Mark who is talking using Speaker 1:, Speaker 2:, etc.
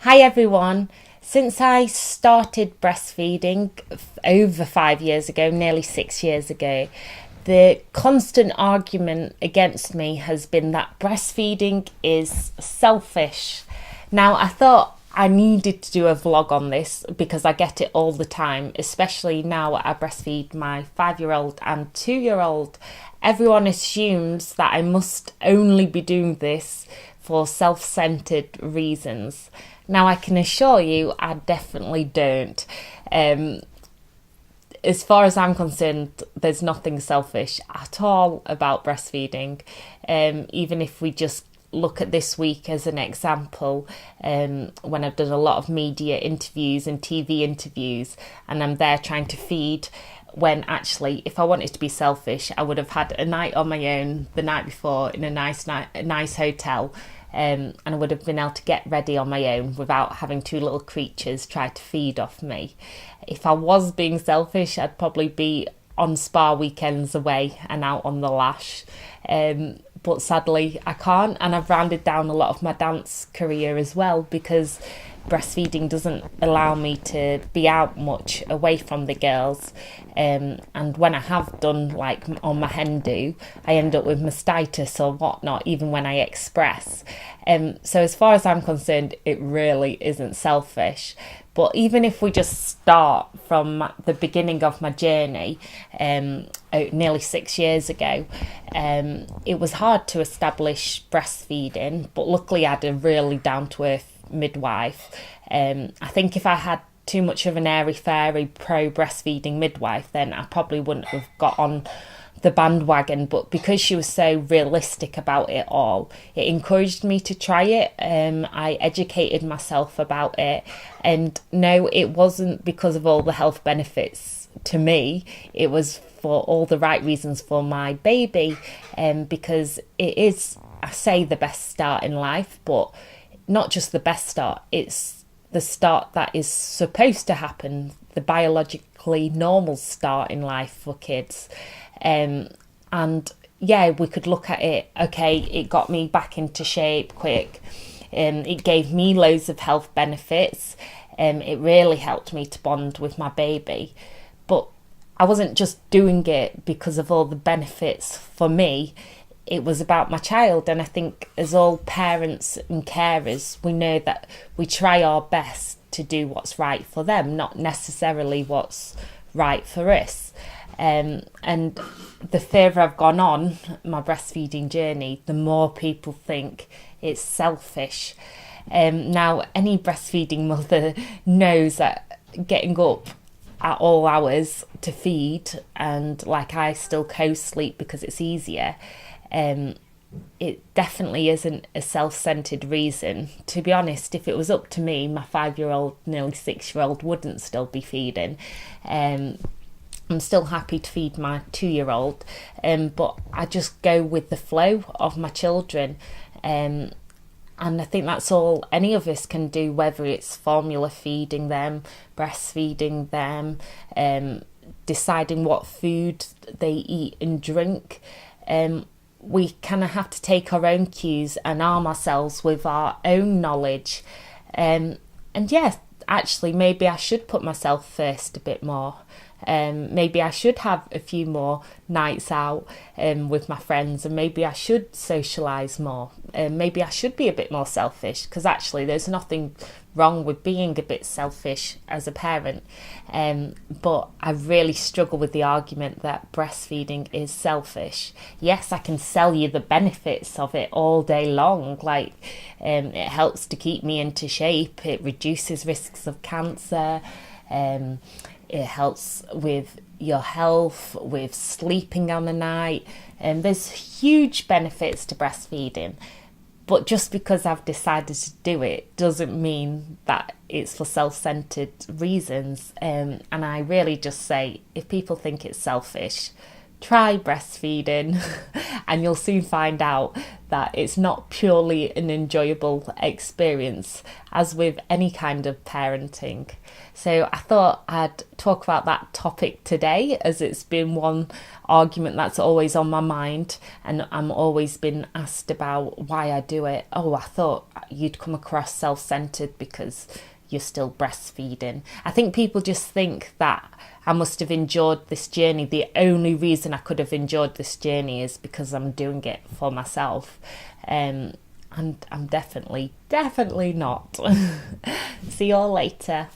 Speaker 1: Hi everyone. Since I started breastfeeding over 5 years ago, nearly 6 years ago, the constant argument against me has been that breastfeeding is selfish. Now, I thought I needed to do a vlog on this because I get it all the time, especially now I breastfeed my 5-year-old and 2-year-old. Everyone assumes that I must only be doing this for self-centered reasons. Now, I can assure you, I definitely don't. As far as I'm concerned, there's nothing selfish at all about breastfeeding. Even if we just look at this week as an example, when I've done a lot of media interviews and TV interviews, and I'm there trying to feed, when actually, if I wanted to be selfish, I would have had a night on my own the night before in a nice hotel. And I would have been able to get ready on my own without having two little creatures try to feed off me. If I was being selfish, I'd probably be on spa weekends away and out on the lash. But sadly, I can't. And I've rounded down a lot of my dance career as well because breastfeeding doesn't allow me to be out much away from the girls. And when I have done, like on my hen do, I end up with mastitis or whatnot, even when I express. So as far as I'm concerned, it really isn't selfish. But even if we just start from the beginning of my journey, nearly 6 years ago, it was hard to establish breastfeeding, but luckily I had a really down-to-earth midwife. I think if I had too much of an airy-fairy pro-breastfeeding midwife, then I probably wouldn't have got on the bandwagon, but because she was so realistic about it all, it encouraged me to try it. I educated myself about it, and no, it wasn't because of all the health benefits to me. It was for all the right reasons for my baby, because it is, I say, the best start in life, but not just the best start, it's the start that is supposed to happen, the biologically normal start in life for kids. And yeah, we could look at it, okay, it got me back into shape quick. It gave me loads of health benefits. It really helped me to bond with my baby. But I wasn't just doing it because of all the benefits for me. It was about my child. And I think as all parents and carers, we know that we try our best to do what's right for them, not necessarily what's right for us. And the further I've gone on my breastfeeding journey, the more people think it's selfish. Now, any breastfeeding mother knows that getting up at all hours to feed, and like I still co-sleep because it's easier, it definitely isn't a self-centered reason. To be honest, if it was up to me, my 5-year-old, nearly 6-year-old wouldn't still be feeding. I'm still happy to feed my 2-year-old, but I just go with the flow of my children. And I think that's all any of us can do, whether it's formula feeding them, breastfeeding them, deciding what food they eat and drink. We kind of have to take our own cues and arm ourselves with our own knowledge. And yeah, actually, maybe I should put myself first a bit more. Maybe I should have a few more nights out with my friends, and maybe I should socialise more. Maybe I should be a bit more selfish, because actually there's nothing wrong with being a bit selfish as a parent. But I really struggle with the argument that breastfeeding is selfish. Yes, I can sell you the benefits of it all day long. Like, it helps to keep me into shape. It reduces risks of cancer. It helps with your health, with sleeping on the night. And there's huge benefits to breastfeeding. But just because I've decided to do it doesn't mean that it's for self-centered reasons. And I really just say, if people think it's selfish, try breastfeeding and you'll soon find out that it's not purely an enjoyable experience, as with any kind of parenting. So I thought I'd talk about that topic today, as it's been one argument that's always on my mind, and I'm always been asked about why I do it. Oh, I thought you'd come across self-centered because you're still breastfeeding. I think people just think that I must have enjoyed this journey. The only reason I could have enjoyed this journey is because I'm doing it for myself. And I'm definitely not. See you all later.